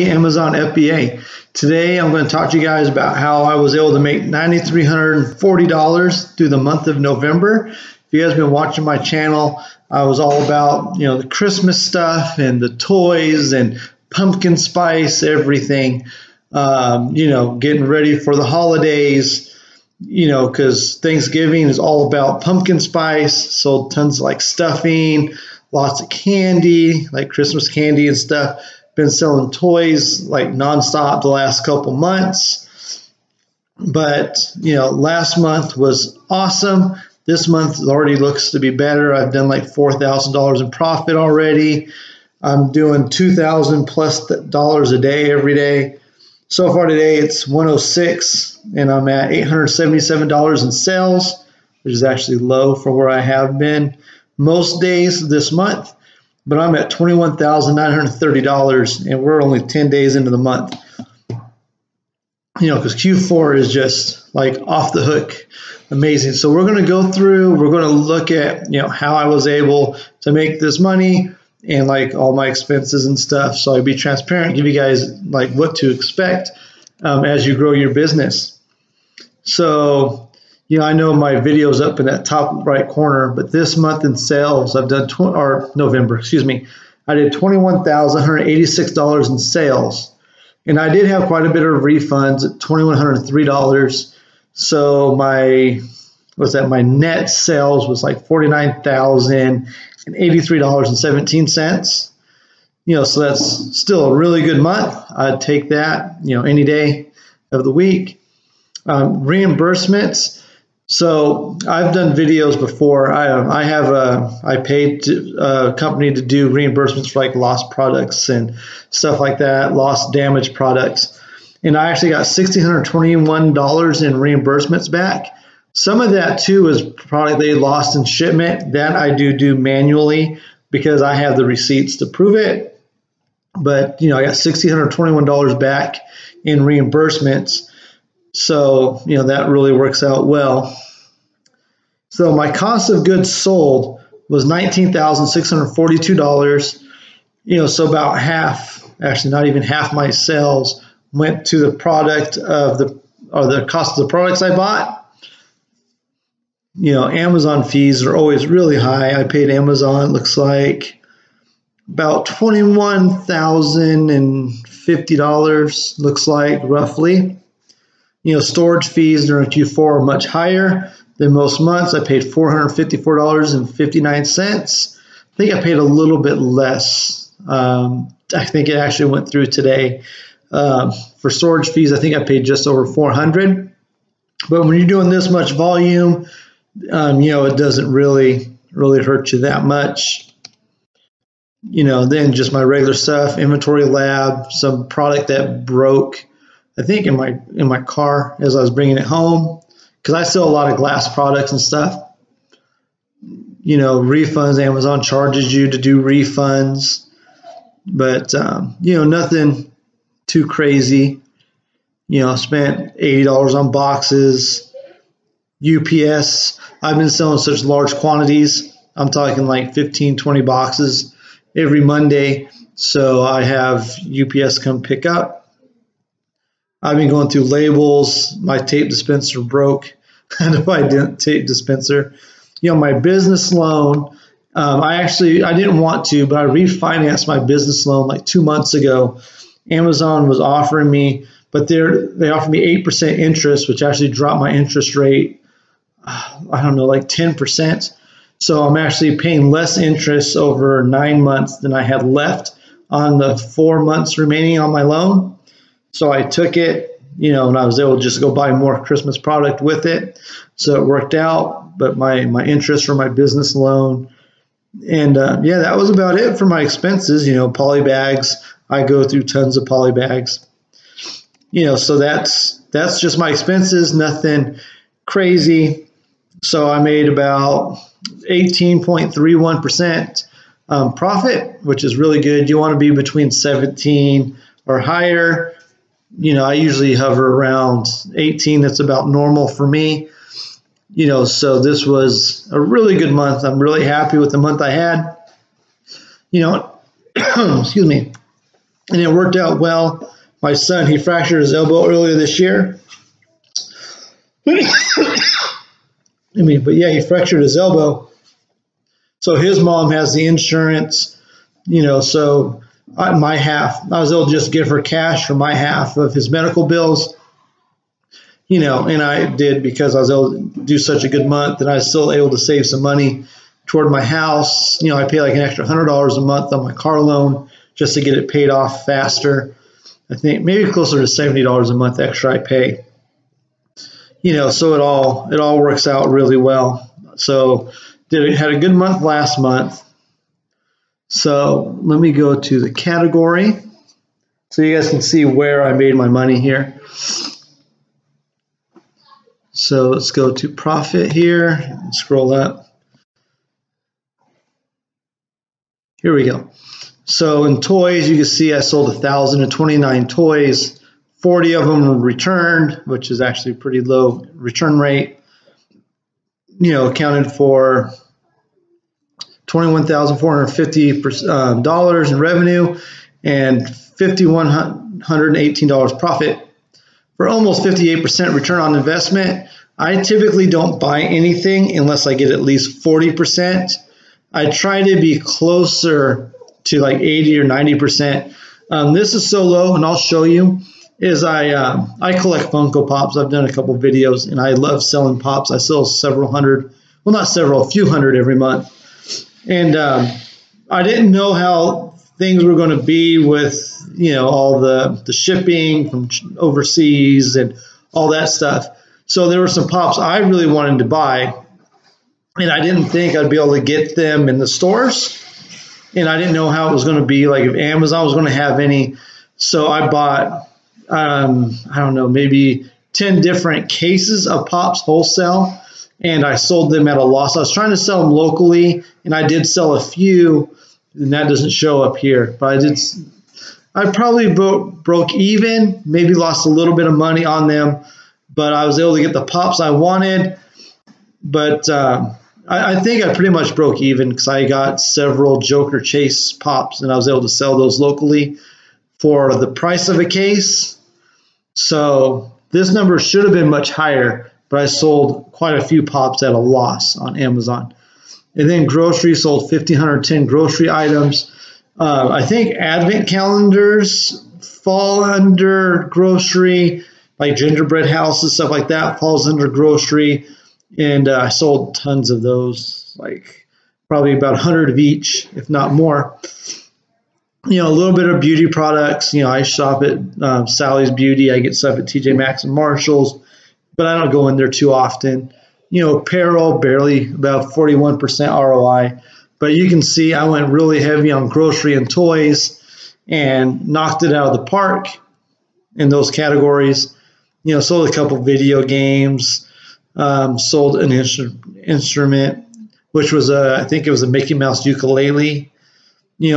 Amazon FBA. Today I'm going to talk to you guys about how I was able to make $9,340 through the month of November. If you guys have been watching my channel, I was all about the Christmas stuff and the toys and pumpkin spice, everything. Getting ready for the holidays. Because Thanksgiving is all about pumpkin spice. Sold tons of like stuffing, lots of candy, like Christmas candy and stuff. Been selling toys like nonstop the last couple months. But, last month was awesome. This month already looks to be better. I've done like $4,000 in profit already. I'm doing $2,000 plus a day every day. So far today it's 106 and I'm at $877 in sales, which is actually low for where I have been most days this month. But I'm at $21,930 and we're only 10 days into the month. Because Q4 is just like off the hook amazing. So we're going to go through, we're going to look at, how I was able to make this money and like all my expenses and stuff. So I'd be transparent, give you guys like what to expect as you grow your business. So, I know my video's up in that top right corner, but this month in sales, I've done, November, excuse me, I did $21,186 in sales. And I did have quite a bit of refunds at $2,103. So my net sales was like $49,083.17. So that's still a really good month. I'd take that, any day of the week. Reimbursements. So I've done videos before. I paid a company to do reimbursements for like lost products and stuff like that, lost damaged products. And I actually got $1,621 in reimbursements back. Some of that too is product they lost in shipment. That I do manually because I have the receipts to prove it. But I got $1,621 back in reimbursements. So, that really works out well. So my cost of goods sold was $19,642. So about half, actually not even half my sales went to the product of the cost of the products I bought. Amazon fees are always really high. I paid Amazon, looks like about $21,050, looks like roughly. Storage fees during Q4 are much higher than most months. I paid $454.59. I think I paid a little bit less. I think it actually went through today. For storage fees, I think I paid just over $400. But when you're doing this much volume, it doesn't really hurt you that much. Then just my regular stuff, inventory lab, some product that broke, I think in my car as I was bringing it home, because I sell a lot of glass products and stuff. Refunds, Amazon charges you to do refunds, but nothing too crazy. Spent $80 on boxes. UPS, I've been selling such large quantities. I'm talking like 15, 20 boxes every Monday. So I have UPS come pick up. I've been going through labels. My tape dispenser broke. I had to buy a tape dispenser. My business loan, I didn't want to, but I refinanced my business loan like 2 months ago. Amazon was offering me, but they offered me 8% interest, which actually dropped my interest rate, like 10%. So I'm actually paying less interest over 9 months than I had left on the 4 months remaining on my loan. So I took it, and I was able to just go buy more Christmas product with it. So it worked out, but my interest for my business loan. And that was about it for my expenses. Poly bags, I go through tons of poly bags. So that's just my expenses, nothing crazy. So I made about 18.31% profit, which is really good. You want to be between 17 or higher. I usually hover around 18. That's about normal for me. So this was a really good month. I'm really happy with the month I had. Excuse me. and it worked out well. My son, he fractured his elbow earlier this year. But yeah, he fractured his elbow. So his mom has the insurance, so my half, I was able to just give her cash for my half of his medical bills, and I did because I was able to do such a good month, and I was still able to save some money toward my house. I pay like an extra $100 a month on my car loan just to get it paid off faster. I think maybe closer to $70 a month extra I pay. So it all works out really well. So had a good month last month. So let me go to the category so you guys can see where I made my money here. So let's go to profit here and scroll up. Here we go. So in toys, you can see I sold 1,029 toys. 40 of them were returned, which is actually a pretty low return rate. Accounted for $21,450 in revenue and $5,118 profit for almost 58% return on investment. I typically don't buy anything unless I get at least 40%. I try to be closer to like 80 or 90%. This is so low, and I'll show you, is I collect Funko Pops. I've done a couple videos, and I love selling Pops. I sell several hundred, well, not several, a few hundred every month. And I didn't know how things were going to be with, all the shipping from overseas and all that stuff. So there were some Pops I really wanted to buy, and I didn't think I'd be able to get them in the stores. And I didn't know how it was going to be, like if Amazon was going to have any. So I bought, I don't know, maybe 10 different cases of Pops wholesale, and I sold them at a loss. I was trying to sell them locally, and I did sell a few, and that doesn't show up here. But I probably broke even, maybe lost a little bit of money on them, but I was able to get the Pops I wanted. But I think I pretty much broke even because I got several Joker Chase Pops, and I was able to sell those locally for the price of a case. So this number should have been much higher, but I sold quite a few Pops at a loss on Amazon. And then grocery, sold 1,510 grocery items. I think advent calendars fall under grocery, like gingerbread houses, stuff like that falls under grocery. And I sold tons of those, like probably about 100 of each, if not more. A little bit of beauty products. I shop at Sally's Beauty. I get stuff at TJ Maxx and Marshall's, but I don't go in there too often. Apparel, barely, about 41% ROI. But you can see I went really heavy on grocery and toys and knocked it out of the park in those categories. Sold a couple video games. Sold an instrument, which was I think it was a Mickey Mouse ukulele.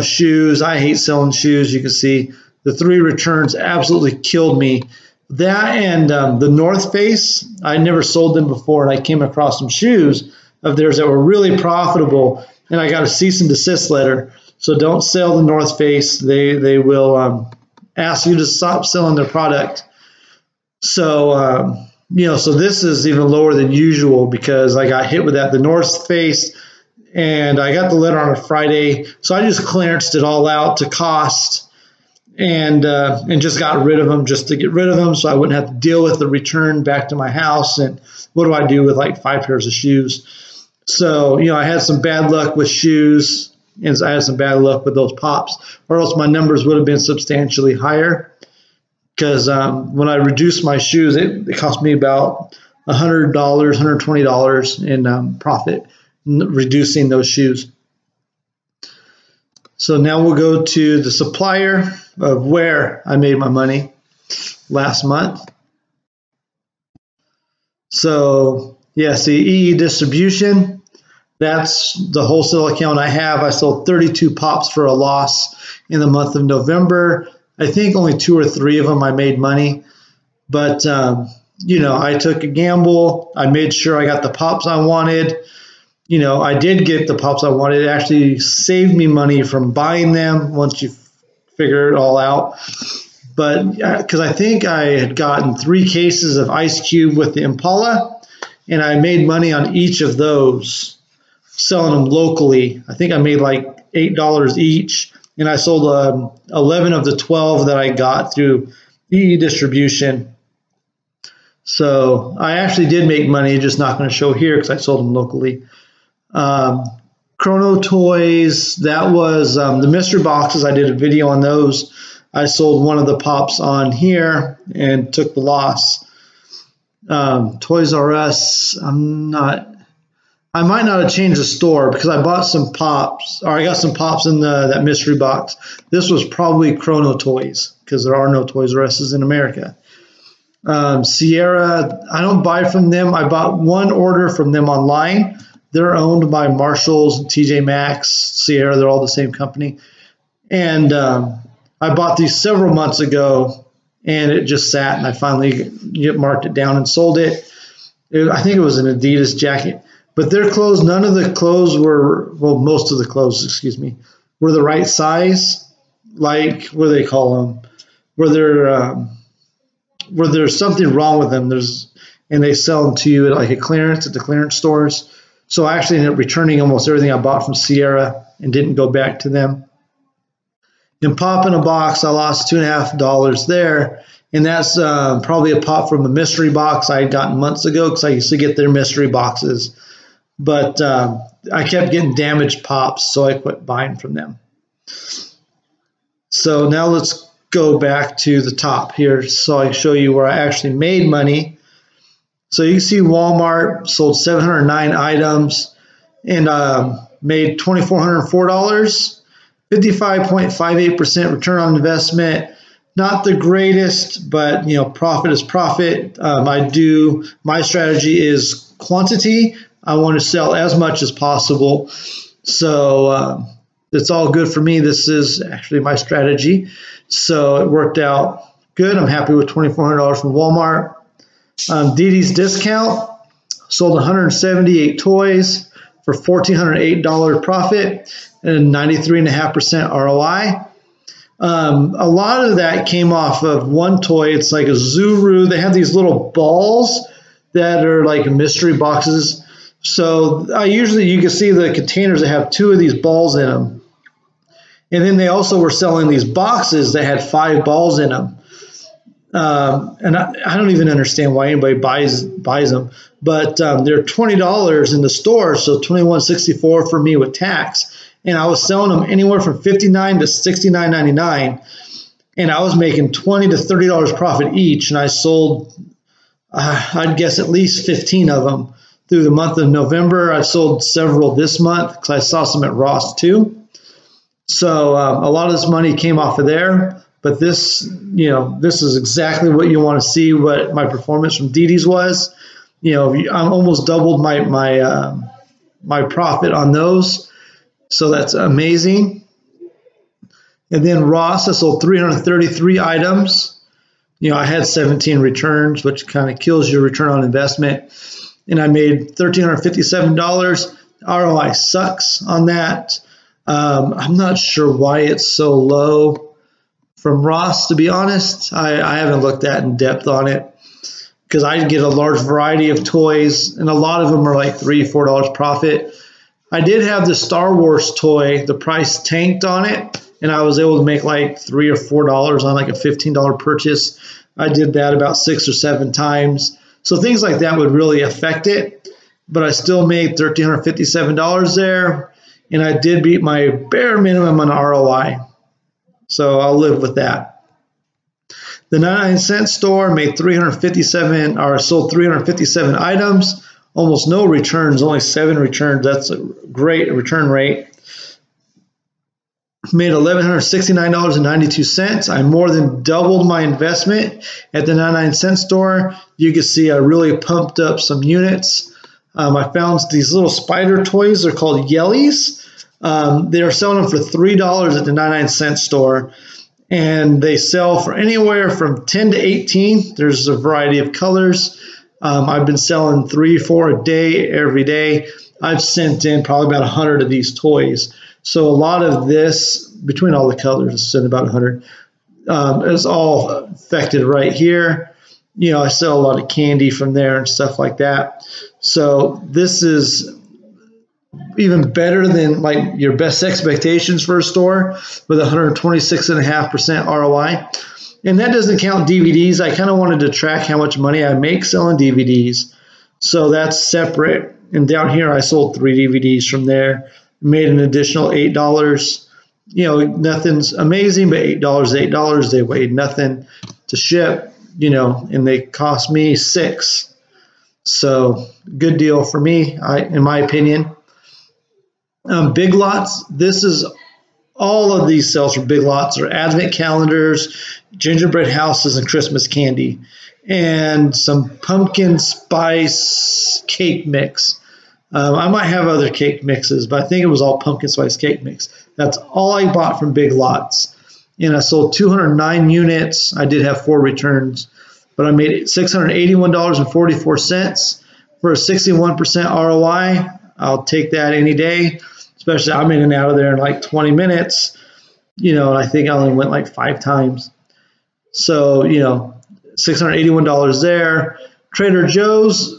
Shoes. I hate selling shoes. You can see the 3 returns absolutely killed me. That and the North Face, I never sold them before, and I came across some shoes of theirs that were really profitable, and I got a cease and desist letter. So don't sell the North Face. They will ask you to stop selling their product. So so this is even lower than usual because I got hit with that, the North Face, and I got the letter on a Friday. So I just clearanced it all out to cost and just got rid of them just to get rid of them so I wouldn't have to deal with the return back to my house. And what do I do with like 5 pairs of shoes? So, I had some bad luck with shoes, and I had some bad luck with those Pops, or else my numbers would have been substantially higher. Because when I reduced my shoes, it cost me about $100, $120 in profit, reducing those shoes. So now we'll go to the supplier of where I made my money last month. So yeah, see, EE Distribution, that's the wholesale account I have. I sold 32 Pops for a loss in the month of November. I think only 2 or 3 of them I made money, but I took a gamble. I made sure I got the Pops I wanted. I did get the Pops I wanted. It actually saved me money from buying them once you figure it all out. But because I think I had gotten 3 cases of Ice Cube with the Impala, and I made money on each of those, selling them locally. I think I made like $8 each, and I sold 11 of the 12 that I got through EE distribution. So I actually did make money, just not going to show here because I sold them locally. Chrono Toys, that was the mystery boxes. I did a video on those. I sold one of the pops on here and took the loss. Toys R Us, I might not have changed the store because I bought some pops, or I got some pops in that mystery box. This was probably Chrono Toys because there are no Toys R Us's in America. Sierra, I don't buy from them. I bought one order from them online. They're owned by Marshalls, TJ Maxx, Sierra. They're all the same company. And I bought these several months ago, and it just sat, and I finally marked it down and sold it. I think it was an Adidas jacket. But their clothes, none of the clothes were, well, most of the clothes, excuse me, were the right size. Like, what do they call them? Where there's something wrong with them, and they sell them to you at like a clearance at the clearance stores. So I actually ended up returning almost everything I bought from Sierra and didn't go back to them. In Pop in a Box, I lost $2.50 there, and that's probably a pop from a mystery box I had gotten months ago because I used to get their mystery boxes. But I kept getting damaged pops, so I quit buying from them. So now let's go back to the top here so I can show you where I actually made money. So you can see Walmart sold 709 items and made $2,404. 55.58% return on investment. Not the greatest, but profit is profit. My strategy is quantity. I want to sell as much as possible. So it's all good for me. This is actually my strategy. So it worked out good. I'm happy with $2,400 from Walmart. DD's Discount sold 178 toys for $1,408 profit and 93.5% ROI. A lot of that came off of one toy. It's like a Zuru. They have these little balls that are like mystery boxes. So you can see the containers that have 2 of these balls in them. And then they also were selling these boxes that had 5 balls in them. And I don't even understand why anybody buys them, but they're $20 in the store, so $21.64 for me with tax. And I was selling them anywhere from $59 to $69.99, and I was making $20 to $30 profit each. And I sold, I'd guess, at least 15 of them through the month of November. I sold several this month because I saw some at Ross too. So a lot of this money came off of there. But this is exactly what you want to see. What my performance from DD's was. I almost doubled my profit on those, so that's amazing. And then Ross, I sold 333 items. I had 17 returns, which kind of kills your return on investment, and I made $1,357. ROI sucks on that. I'm not sure why it's so low from Ross, to be honest. I haven't looked that in depth on it because I get a large variety of toys, and a lot of them are like $3, $4 profit. I did have the Star Wars toy. The price tanked on it, and I was able to make like $3 or $4 on like a $15 purchase. I did that about 6 or 7 times. So things like that would really affect it, but I still made $1,357 there, and I did beat my bare minimum on ROI. So I'll live with that. The 99-cent store made sold 357 items, almost no returns, only 7 returns. That's a great return rate. Made $1,169.92. I more than doubled my investment at the 99-cent store. You can see I really pumped up some units. I found these little spider toys. They're called Yellies. They're selling them for $3 at the 99-cent store, and they sell for anywhere from 10 to 18. There's a variety of colors. I've been selling 3 or 4 a day, every day. I've sent in probably about 100 of these toys. So a lot of this between all the colors, it's in about 100. It's all affected right here. You know, I sell a lot of candy from there and stuff like that. So this is even better than like your best expectations for a store with 126.5% ROI. And that doesn't count DVDs. I kind of wanted to track how much money I make selling DVDs. So that's separate. And down here, I sold 3 DVDs from there, made an additional $8. You know, nothing's amazing, but $8 $8. They weighed nothing to ship, you know, and they cost me $6. So good deal for me, in my opinion. Big Lots, this is all of these sales for Big Lots are advent calendars, gingerbread houses, and Christmas candy, and some pumpkin spice cake mix. I might have other cake mixes, but I think it was all pumpkin spice cake mix. That's all I bought from Big Lots. And I sold 209 units. I did have 4 returns, but I made $681.44 for a 61% ROI. I'll take that any day, especially I'm in and out of there in like 20 minutes. You know, I think I only went like 5 times. So, you know, $681 there. Trader Joe's,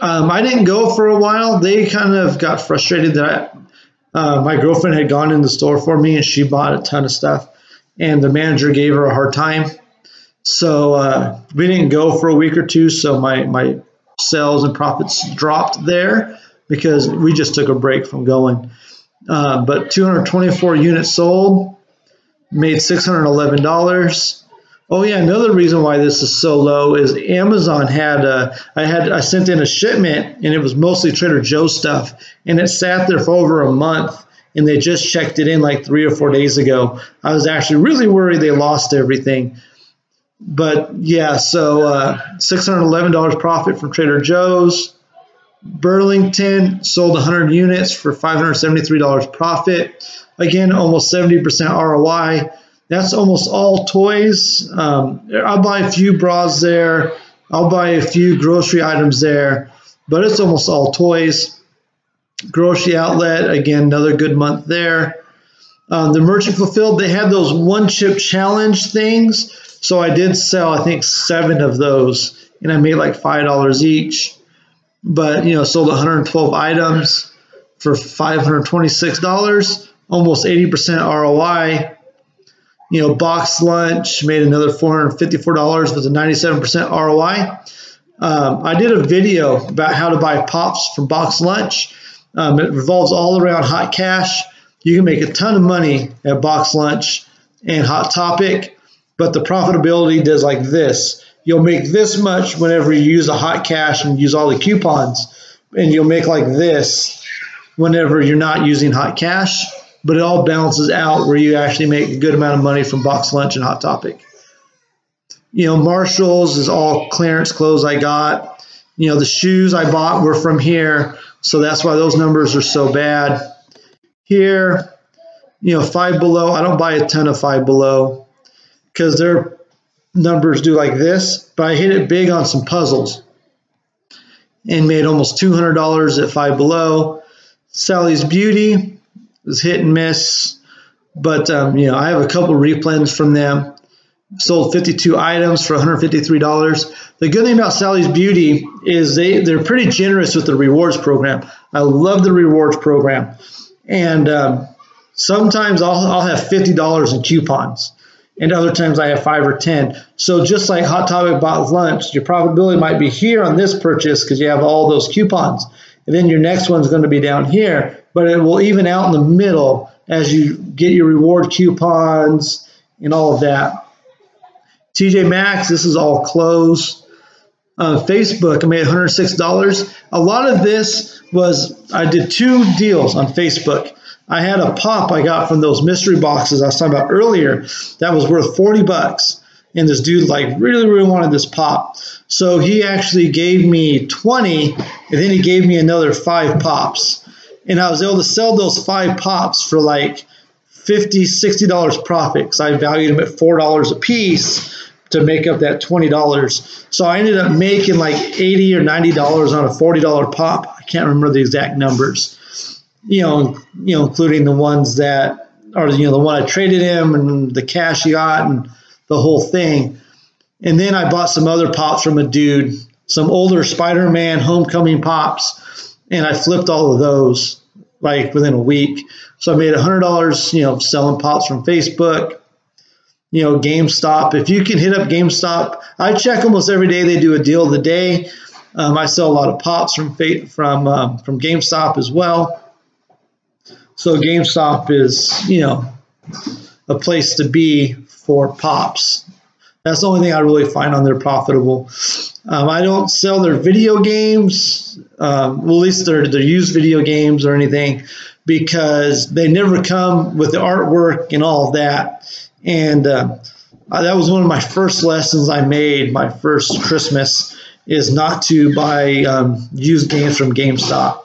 I didn't go for a while. They kind of got frustrated that my girlfriend had gone in the store for me and she bought a ton of stuff, and the manager gave her a hard time. So we didn't go for a week or two. So my sales and profits dropped there because we just took a break from going. But 224 units sold, made $611. Oh yeah, another reason why this is so low is Amazon had I sent in a shipment and it was mostly Trader Joe's stuff, and it sat there for over a month, and they just checked it in like 3 or 4 days ago. I was actually really worried they lost everything. But yeah, so $611 profit from Trader Joe's. Burlington sold 100 units for $573 profit. Again, almost 70% ROI. That's almost all toys. I'll buy a few bras there. I'll buy a few grocery items there, but it's almost all toys. Grocery Outlet, again, another good month there. The Merchant Fulfilled, they had those one chip challenge things. So I did sell, I think, 7 of those, and I made like $5 each. But, you know, sold 112 items for $526, almost 80% ROI. You know, Box Lunch made another $454 with a 97% ROI. I did a video about how to buy pops from Box Lunch. It revolves all around Hot Cash. You can make a ton of money at Box Lunch and Hot Topic, but the profitability does like this. You'll make this much whenever you use a Hot Cash and use all the coupons, and you'll make like this whenever you're not using Hot Cash, but it all balances out where you actually make a good amount of money from Box Lunch and Hot Topic. You know, Marshall's is all clearance clothes I got. You know, the shoes I bought were from here, so that's why those numbers are so bad. Here, you know, Five Below, I don't buy a ton of Five Below because their numbers do like this, but I hit it big on some puzzles and made almost $200 at Five Below. Sally's Beauty was hit and miss, but you know, I have a couple replens from them. Sold 52 items for $153. The good thing about Sally's Beauty is they're pretty generous with the rewards program. I love the rewards program, and sometimes I'll have $50 in coupons, and other times I have 5 or 10. So just like Hot Topic Box Lunch, your profitability might be here on this purchase because you have all those coupons, and then your next one's going to be down here, but it will even out in the middle as you get your reward coupons and all of that. TJ Maxx, this is all clothes. Facebook, I made $106. A lot of this was, I did 2 deals on Facebook. I had a pop I got from those mystery boxes I was talking about earlier that was worth $40. And this dude like really wanted this pop. So he actually gave me 20, and then he gave me another 5 pops. And I was able to sell those 5 pops for like $50, $60 profit because I valued them at $4 a piece to make up that $20. So I ended up making like $80 or $90 on a $40 pop. I can't remember the exact numbers, you know, including the ones that or the one I traded him and the cash he got and the whole thing. And then I bought some other pops from a dude, some older Spider-Man Homecoming pops, and I flipped all of those like within a week. So I made $100, selling pops from Facebook. GameStop. If you can hit up GameStop, I check almost every day. They do a deal of the day. I sell a lot of pops from GameStop as well. So GameStop is, a place to be for pops. That's the only thing I really find on there profitable. I don't sell their video games, well, at least their used video games or anything, because they never come with the artwork and all of that. And that was one of my first lessons I made my first Christmas, is not to buy used games from GameStop.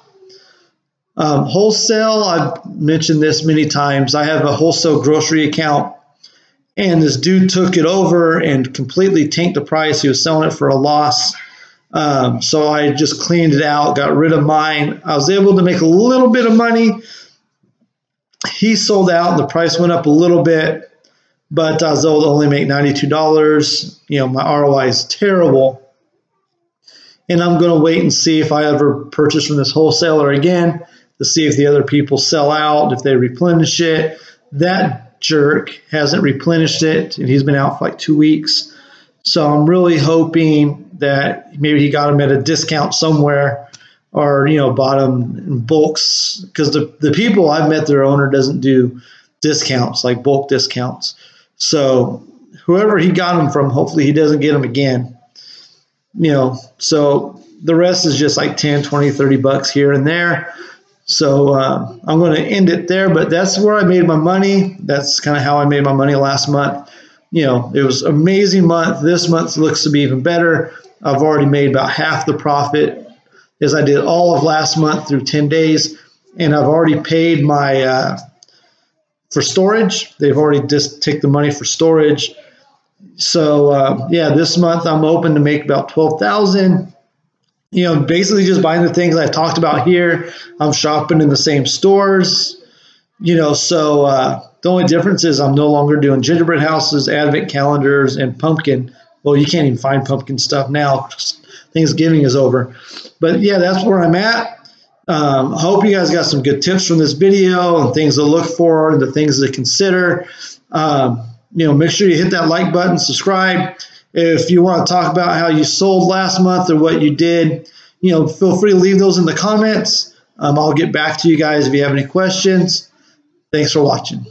Wholesale, I've mentioned this many times. I have a wholesale grocery account, and this dude took it over and completely tanked the price. He was selling it for a loss. So I just cleaned it out, got rid of mine. I was able to make a little bit of money. He sold out, and the price went up a little bit, but I was able to only make $92. My ROI is terrible. And I'm going to wait and see if I ever purchase from this wholesaler again to see if the other people sell out, if they replenish it. That jerk hasn't replenished it, and he's been out for like 2 weeks. So I'm really hoping that maybe he got them at a discount somewhere, or bought them in bulks, because the people I've met, their owner doesn't do discounts, like bulk discounts. So whoever he got them from, hopefully he doesn't get them again. So the rest is just like 10, 20, 30 bucks here and there. So I'm going to end it there, but that's where I made my money. That's kind of how I made my money last month. It was an amazing month. This month looks to be even better. I've already made about half the profit as I did all of last month through 10 days. And I've already paid my for storage. They've already just taken the money for storage. So this month I'm hoping to make about $12,000. Basically just buying the things I talked about here. I'm shopping in the same stores. So the only difference is I'm no longer doing gingerbread houses, advent calendars, and pumpkin. Well, you can't even find pumpkin stuff now. Thanksgiving is over. But yeah, that's where I'm at. Hope you guys got some good tips from this video and things to look for and the things to consider. Make sure you hit that like button, subscribe. If you want to talk about how you sold last month or what you did, feel free to leave those in the comments. I'll get back to you guys if you have any questions. Thanks for watching.